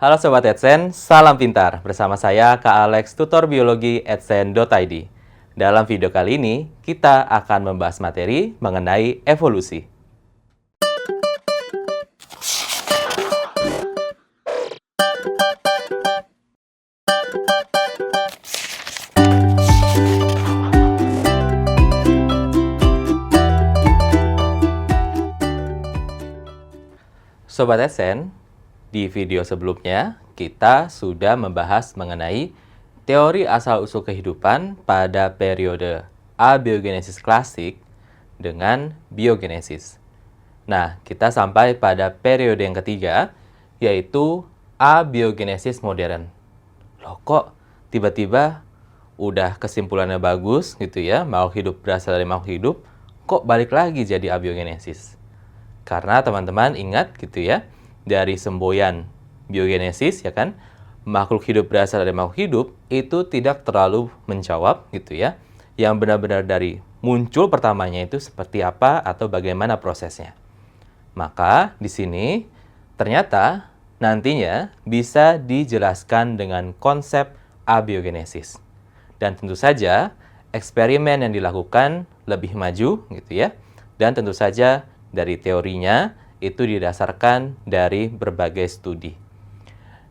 Halo Sobat Edsen, salam pintar. Bersama saya Kak Alex, tutor biologi edsen.id. Dalam video kali ini, kita akan membahas materi mengenai evolusi. Sobat Edsen, di video sebelumnya, kita sudah membahas mengenai teori asal-usul kehidupan pada periode abiogenesis klasik dengan biogenesis. Nah, kita sampai pada periode yang ketiga, yaitu abiogenesis modern. Loh, kok tiba-tiba udah kesimpulannya bagus gitu ya, makhluk hidup berasal dari makhluk hidup, kok balik lagi jadi abiogenesis? Karena teman-teman ingat gitu ya, dari semboyan biogenesis ya kan, makhluk hidup berasal dari makhluk hidup itu tidak terlalu menjawab gitu ya. Yang benar-benar dari muncul pertamanya itu seperti apa atau bagaimana prosesnya. Maka di sini ternyata nantinya bisa dijelaskan dengan konsep abiogenesis. Dan tentu saja eksperimen yang dilakukan lebih maju gitu ya. Dan tentu saja dari teorinya itu didasarkan dari berbagai studi.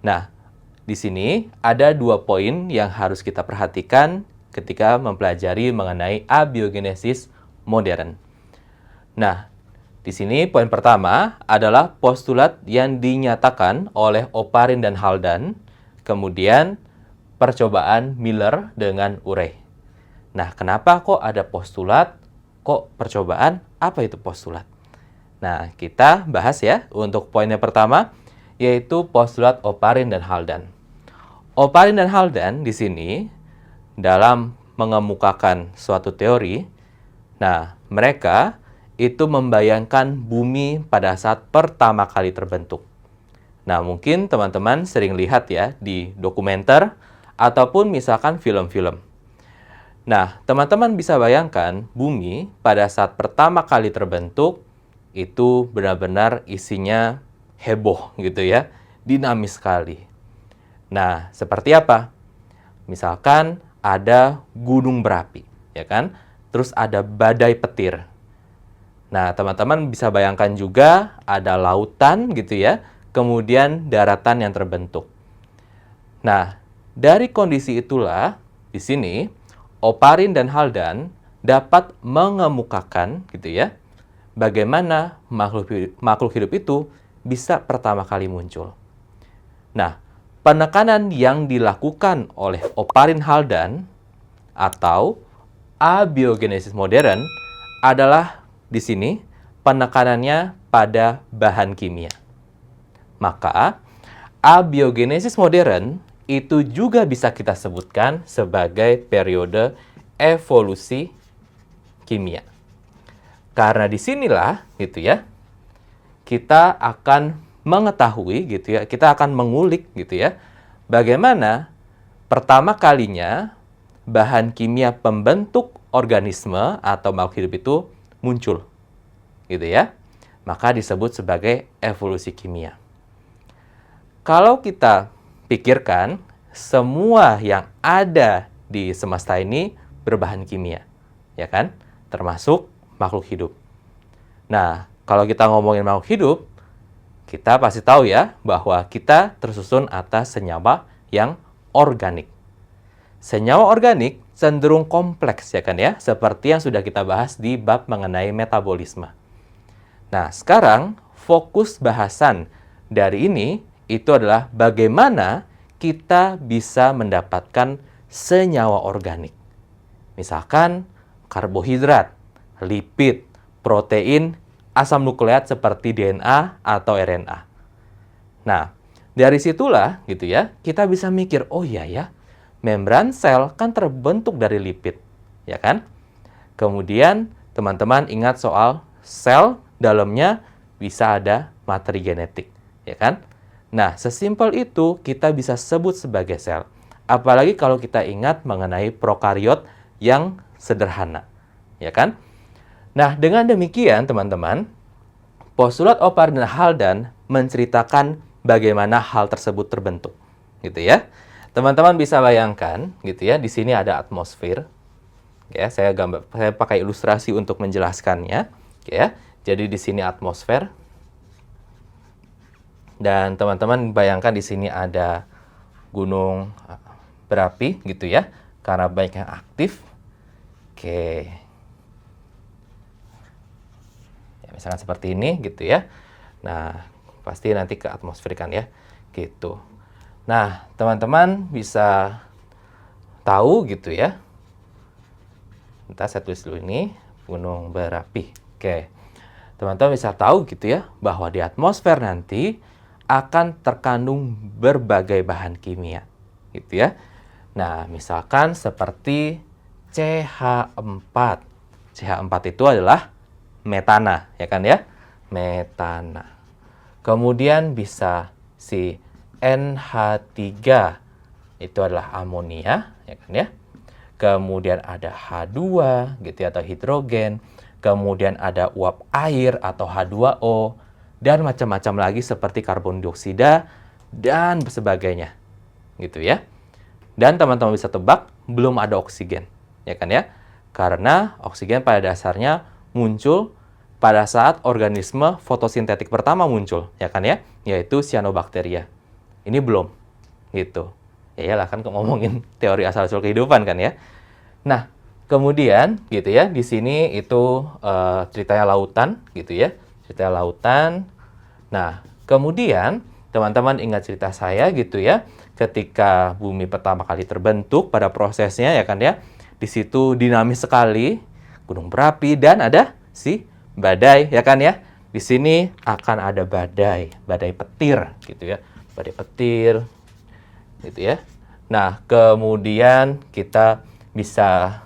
Nah, di sini ada 2 poin yang harus kita perhatikan ketika mempelajari mengenai abiogenesis modern. Nah, di sini poin pertama adalah postulat yang dinyatakan oleh Oparin dan Haldane, kemudian percobaan Miller dengan Urey. Nah, kenapa kok ada postulat, kok percobaan? Apa itu postulat? Nah, kita bahas ya untuk poin yang pertama, yaitu postulat Oparin dan Haldane. Oparin dan Haldane di sini dalam mengemukakan suatu teori, nah mereka itu membayangkan bumi pada saat pertama kali terbentuk. Nah, mungkin teman-teman sering lihat ya di dokumenter ataupun misalkan film-film. Nah, teman-teman bisa bayangkan bumi pada saat pertama kali terbentuk itu benar-benar isinya heboh gitu ya, dinamis sekali. Nah, seperti apa? Misalkan ada gunung berapi, ya kan? Terus ada badai petir. Nah, teman-teman bisa bayangkan juga ada lautan gitu ya, kemudian daratan yang terbentuk. Nah, dari kondisi itulah di sini Oparin dan Haldane dapat mengemukakan gitu ya, bagaimana makhluk hidup itu bisa pertama kali muncul. Nah, penekanan yang dilakukan oleh Oparin Haldane atau abiogenesis modern adalah di sini penekanannya pada bahan kimia. Maka, abiogenesis modern itu juga bisa kita sebutkan sebagai periode evolusi kimia. Karena disinilah gitu ya, kita akan mengetahui gitu ya, kita akan mengulik gitu ya, bagaimana pertama kalinya bahan kimia pembentuk organisme atau makhluk hidup itu muncul. Gitu ya. Maka disebut sebagai evolusi kimia. Kalau kita pikirkan, semua yang ada di semesta ini berbahan kimia, ya kan? Termasuk makhluk hidup. Nah, kalau kita ngomongin makhluk hidup, kita pasti tahu ya bahwa kita tersusun atas senyawa yang organik. Senyawa organik cenderung kompleks ya kan ya, seperti yang sudah kita bahas di bab mengenai metabolisme. Nah, sekarang fokus bahasan dari ini itu adalah bagaimana kita bisa mendapatkan senyawa organik. Misalkan karbohidrat, lipid, protein, asam nukleat seperti DNA atau RNA. Nah, dari situlah gitu ya, kita bisa mikir, oh iya ya, membran sel kan terbentuk dari lipid, ya kan? Kemudian teman-teman ingat soal sel dalamnya bisa ada materi genetik, ya kan? Nah, sesimpel itu kita bisa sebut sebagai sel. Apalagi kalau kita ingat mengenai prokariot yang sederhana, ya kan? Nah, dengan demikian teman-teman, postulat Oparin dan Haldane menceritakan bagaimana hal tersebut terbentuk, gitu ya. Teman-teman bisa bayangkan, gitu ya, di sini ada atmosfer. Ya, saya pakai ilustrasi untuk menjelaskannya, ya. Jadi di sini atmosfer. Dan teman-teman bayangkan di sini ada gunung berapi, gitu ya, karena banyak yang aktif. Oke. Ya, misalkan seperti ini, gitu ya. Nah, pasti nanti ke atmosfer kan ya, gitu. Nah, teman-teman bisa tahu gitu ya. Entah saya tulis dulu ini, gunung berapi. Oke. Teman-teman bisa tahu gitu ya, bahwa di atmosfer nanti akan terkandung berbagai bahan kimia, gitu ya. Nah, misalkan seperti CH4. CH4 itu adalah metana, ya kan ya? Metana. Kemudian bisa si NH3, itu adalah amonia, ya kan ya? Kemudian ada H2 gitu ya, atau hidrogen. Kemudian ada uap air atau H2O. Dan macam-macam lagi seperti karbon dioksida dan sebagainya. Gitu ya. Dan teman-teman bisa tebak, belum ada oksigen. Ya kan ya? Karena oksigen pada dasarnya muncul pada saat organisme fotosintetik pertama muncul. Ya kan ya? Yaitu cyanobacteria. Ini belum. Gitu. Ya iyalah kan ngomongin teori asal-usul kehidupan kan ya. Nah, kemudian gitu ya, di sini itu ceritanya lautan gitu ya. Ceritanya lautan. Nah, kemudian teman-teman ingat cerita saya gitu ya, ketika bumi pertama kali terbentuk pada prosesnya ya kan ya. Di situ dinamis sekali, gunung berapi dan ada si badai ya kan ya. Di sini akan ada badai, badai petir gitu ya. Badai petir gitu ya. Nah, kemudian kita bisa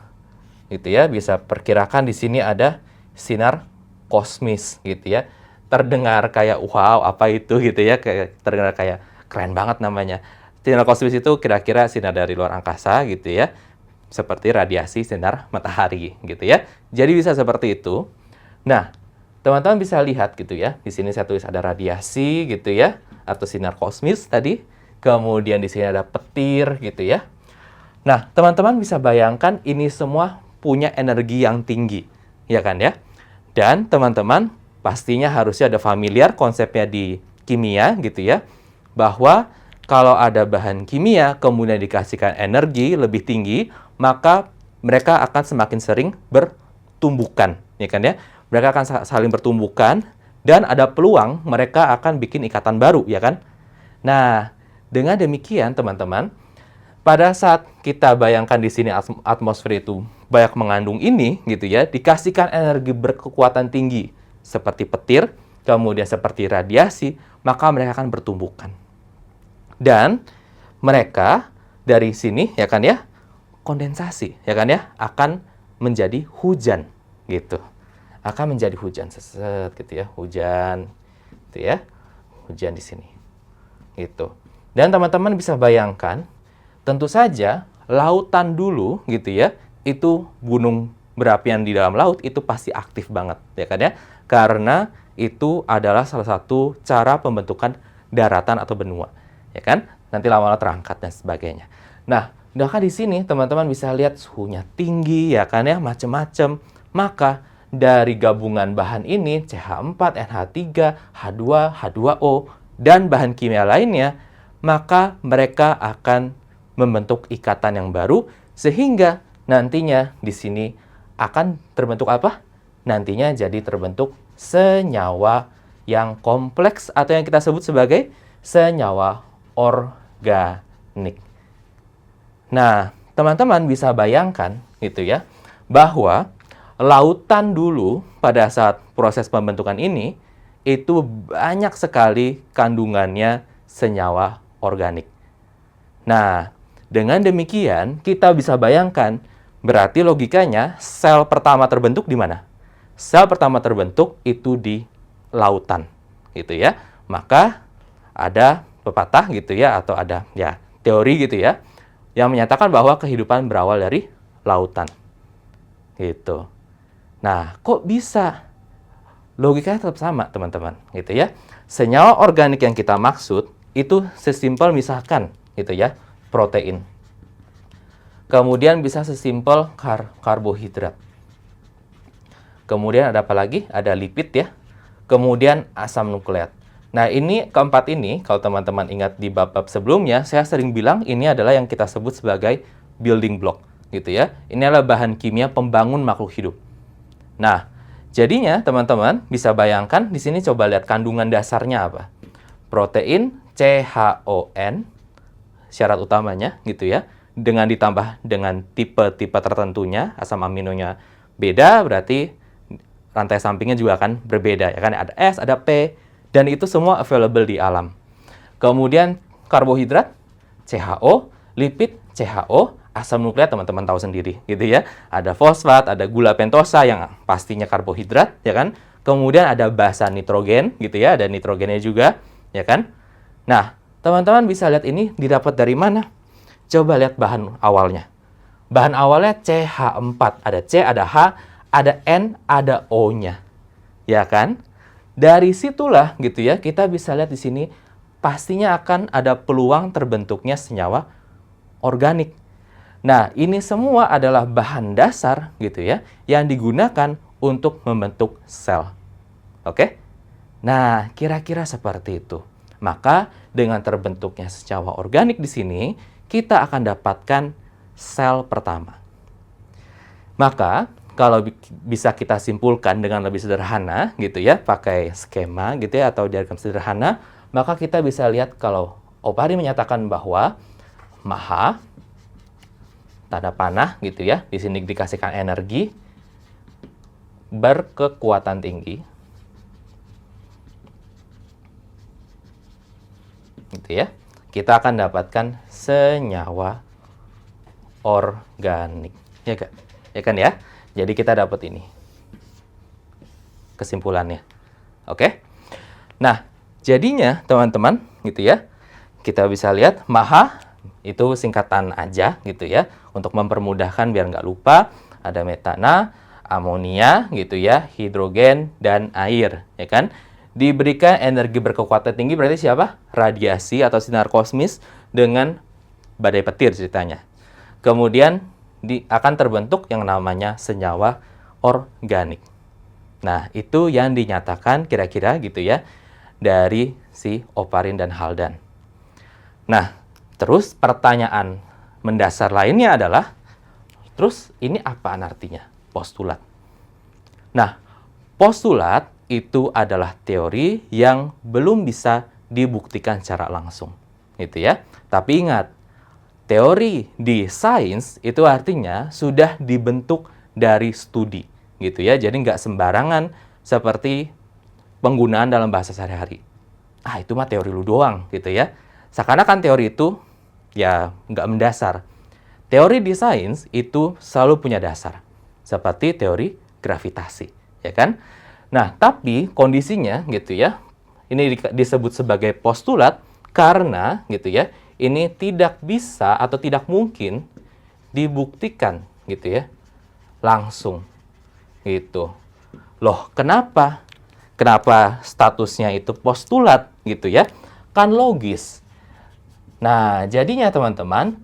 gitu ya, bisa perkirakan di sini ada sinar kosmis gitu ya. Terdengar kayak wow, apa itu gitu ya, kayak terdengar kayak keren banget namanya. Sinar kosmis itu kira-kira sinar dari luar angkasa gitu ya. Seperti radiasi sinar matahari gitu ya. Jadi bisa seperti itu. Nah, teman-teman bisa lihat gitu ya. Di sini saya tulis ada radiasi gitu ya, atau sinar kosmis tadi. Kemudian di sini ada petir gitu ya. Nah, teman-teman bisa bayangkan ini semua punya energi yang tinggi, ya kan ya? Dan teman-teman pastinya harusnya ada familiar konsepnya di kimia gitu ya, bahwa kalau ada bahan kimia kemudian dikasihkan energi lebih tinggi, maka mereka akan semakin sering bertumbukan, ya kan ya? Mereka akan saling bertumbukan dan ada peluang mereka akan bikin ikatan baru, ya kan? Nah, dengan demikian teman-teman, pada saat kita bayangkan di sini atmosfer itu banyak mengandung ini gitu ya, dikasihkan energi berkekuatan tinggi seperti petir, kemudian seperti radiasi, maka mereka akan bertumbukan. Dan mereka dari sini ya kan ya, kondensasi ya kan ya, akan menjadi hujan gitu. Akan menjadi hujan seset gitu ya, hujan gitu ya. Hujan di sini. Gitu. Dan teman-teman bisa bayangkan, tentu saja lautan dulu gitu ya, itu gunung berapian di dalam laut itu pasti aktif banget ya kan ya, karena itu adalah salah satu cara pembentukan daratan atau benua ya kan, nanti lama-lama terangkat dan sebagainya. Nah, bahkan di sini teman-teman bisa lihat suhunya tinggi ya kan ya, macam-macam. Maka dari gabungan bahan ini CH4, NH3, H2, H2O dan bahan kimia lainnya, maka mereka akan membentuk ikatan yang baru, sehingga nantinya di sini akan terbentuk apa? Nantinya jadi terbentuk senyawa yang kompleks atau yang kita sebut sebagai senyawa organik. Nah, teman-teman bisa bayangkan gitu ya, bahwa lautan dulu pada saat proses pembentukan ini itu banyak sekali kandungannya senyawa organik. Nah, dengan demikian kita bisa bayangkan, berarti logikanya sel pertama terbentuk di mana? Sel pertama terbentuk itu di lautan, gitu ya. Maka ada pepatah gitu ya, atau ada ya teori gitu ya, yang menyatakan bahwa kehidupan berawal dari lautan. Gitu. Nah, kok bisa? Logikanya tetap sama, teman-teman, gitu ya. senyawa organik yang kita maksud itu sesimpel misalkan gitu ya, protein. Kemudian bisa sesimpel karbohidrat. Kemudian ada apa lagi? Ada lipid ya. Kemudian asam nukleat. Nah, ini keempat ini, kalau teman-teman ingat di bab-bab sebelumnya, saya sering bilang ini adalah yang kita sebut sebagai building block, gitu ya. Ini adalah bahan kimia pembangun makhluk hidup. Nah, jadinya teman-teman bisa bayangkan di sini coba lihat kandungan dasarnya apa. Protein CHON, syarat utamanya, gitu ya. Dengan ditambah dengan tipe-tipe tertentunya, asam aminonya beda, berarti rantai sampingnya juga akan berbeda, ya kan? Ada S, ada P, dan itu semua available di alam. Kemudian karbohidrat, CHO, lipid, CHO, asam nukleat teman-teman tahu sendiri, gitu ya. Ada fosfat, ada gula pentosa yang pastinya karbohidrat, ya kan? Kemudian ada basa nitrogen, gitu ya, ada nitrogennya juga, ya kan? Nah, teman-teman bisa lihat ini didapat dari mana? Coba lihat bahan awalnya. Bahan awalnya CH4, ada C, ada H, ada N, ada O-nya. Ya kan? Dari situlah gitu ya, kita bisa lihat di sini pastinya akan ada peluang terbentuknya senyawa organik. Nah, ini semua adalah bahan dasar gitu ya yang digunakan untuk membentuk sel. Oke? Nah, kira-kira seperti itu. Maka dengan terbentuknya senyawa organik di sini, kita akan dapatkan sel pertama. Maka kalau bisa kita simpulkan dengan lebih sederhana gitu ya, pakai skema gitu ya atau diagram sederhana, maka kita bisa lihat kalau Opari menyatakan bahwa Maha, tanda panah gitu ya, di sini dikasihkan energi, berkekuatan tinggi, gitu ya. Kita akan dapatkan senyawa organik, ya kan? Ya kan ya? Jadi kita dapat ini kesimpulannya. Oke? Nah, jadinya teman-teman gitu ya. Kita bisa lihat Maha itu singkatan aja gitu ya. Untuk mempermudahkan biar nggak lupa, ada metana, amonia gitu ya, hidrogen dan air, ya kan? Diberikan energi berkekuatan tinggi berarti siapa? Radiasi atau sinar kosmis dengan badai petir ceritanya. Kemudian akan terbentuk yang namanya senyawa organik. Nah, itu yang dinyatakan kira-kira gitu ya dari si Oparin dan Haldane. Nah, terus pertanyaan mendasar lainnya adalah, terus ini apaan artinya? Postulat. Nah, postulat itu adalah teori yang belum bisa dibuktikan secara langsung, gitu ya. Tapi ingat, teori di sains itu artinya sudah dibentuk dari studi, gitu ya. Jadi nggak sembarangan seperti penggunaan dalam bahasa sehari-hari. Ah, itu mah teori lu doang, gitu ya. Seakan-akan teori itu ya nggak mendasar. Teori di sains itu selalu punya dasar, seperti teori gravitasi, ya kan? Nah, tapi kondisinya gitu ya, ini disebut sebagai postulat karena gitu ya, ini tidak bisa atau tidak mungkin dibuktikan gitu ya, langsung gitu. Loh, kenapa? Kenapa statusnya itu postulat gitu ya? Kan logis. Nah, jadinya teman-teman,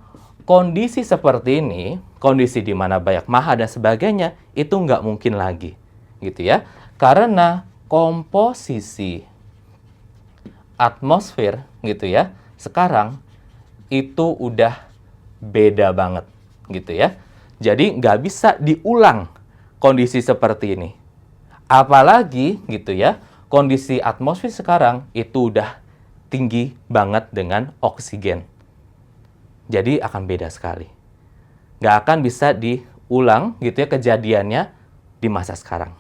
kondisi seperti ini, kondisi di mana banyak maha dan sebagainya, itu nggak mungkin lagi gitu ya. Karena komposisi atmosfer gitu ya, sekarang itu udah beda banget gitu ya. Jadi nggak bisa diulang kondisi seperti ini. Apalagi gitu ya, kondisi atmosfer sekarang itu udah tinggi banget dengan oksigen. Jadi akan beda sekali. Nggak akan bisa diulang gitu ya kejadiannya di masa sekarang.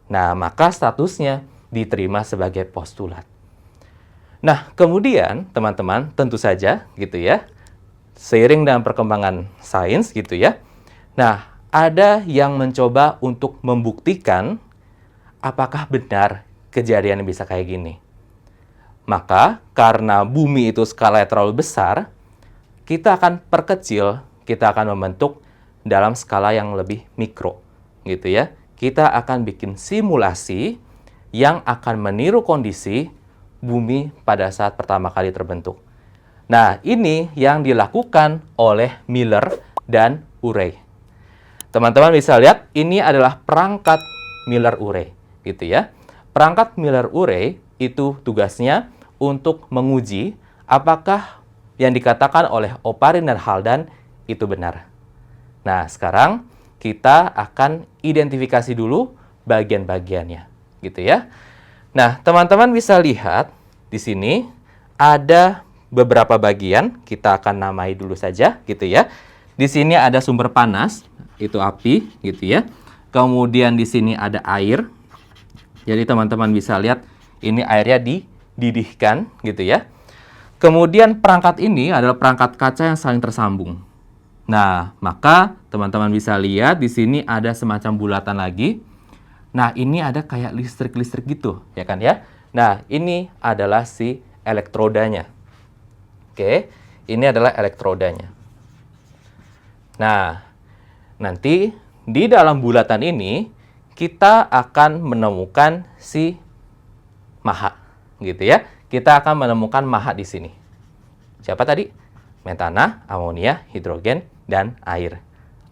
Nah, maka statusnya diterima sebagai postulat. Nah, kemudian teman-teman tentu saja gitu ya, seiring dengan perkembangan sains gitu ya. Nah, ada yang mencoba untuk membuktikan apakah benar kejadian bisa kayak gini. Maka karena bumi itu skalanya terlalu besar, kita akan perkecil, kita akan membentuk dalam skala yang lebih mikro gitu ya. Kita akan bikin simulasi yang akan meniru kondisi bumi pada saat pertama kali terbentuk. Nah, ini yang dilakukan oleh Miller dan Urey. Teman-teman bisa lihat, ini adalah perangkat Miller-Urey, gitu ya. Perangkat Miller-Urey itu tugasnya untuk menguji apakah yang dikatakan oleh Oparin dan Haldane itu benar. Nah, sekarang kita akan identifikasi dulu bagian-bagiannya, gitu ya. Nah, teman-teman bisa lihat di sini ada beberapa bagian, kita akan namai dulu saja, gitu ya. Di sini ada sumber panas, itu api, gitu ya. Kemudian di sini ada air. Jadi teman-teman bisa lihat ini airnya dididihkan, gitu ya. Kemudian perangkat ini adalah perangkat kaca yang saling tersambung. Nah, maka teman-teman bisa lihat di sini ada semacam bulatan lagi. Nah, ini ada kayak listrik-listrik gitu, ya kan ya? Nah, ini adalah si elektrodanya. Oke, ini adalah elektrodanya. Nah, nanti di dalam bulatan ini kita akan menemukan si maha, gitu ya. Kita akan menemukan maha di sini. Siapa tadi? Metana, amonia, hidrogen, dan air.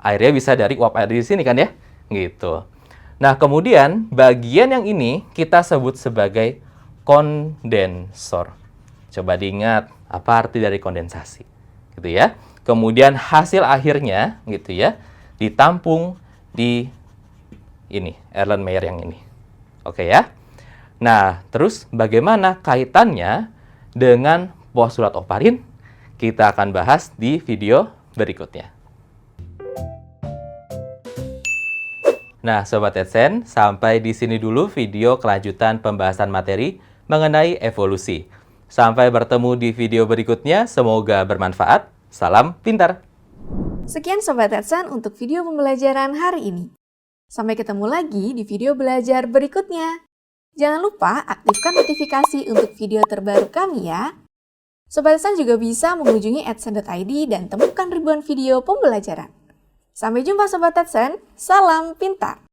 Airnya bisa dari uap air di sini kan ya? Gitu. Nah, kemudian bagian yang ini kita sebut sebagai kondensor. Coba diingat, apa arti dari kondensasi? Gitu ya. Kemudian hasil akhirnya, gitu ya, ditampung di ini, Erlenmeyer yang ini. Oke ya. Nah, terus bagaimana kaitannya dengan postulat Oparin? Kita akan bahas di video berikutnya. Nah, Sobat Edsen, sampai di sini dulu video kelanjutan pembahasan materi mengenai evolusi. Sampai bertemu di video berikutnya, semoga bermanfaat. Salam pintar! Sekian Sobat Edsen untuk video pembelajaran hari ini. Sampai ketemu lagi di video belajar berikutnya. Jangan lupa aktifkan notifikasi untuk video terbaru kami ya. Sobat Edsen juga bisa mengunjungi edsen.id dan temukan ribuan video pembelajaran. Sampai jumpa Sobat Edsen, salam pintar!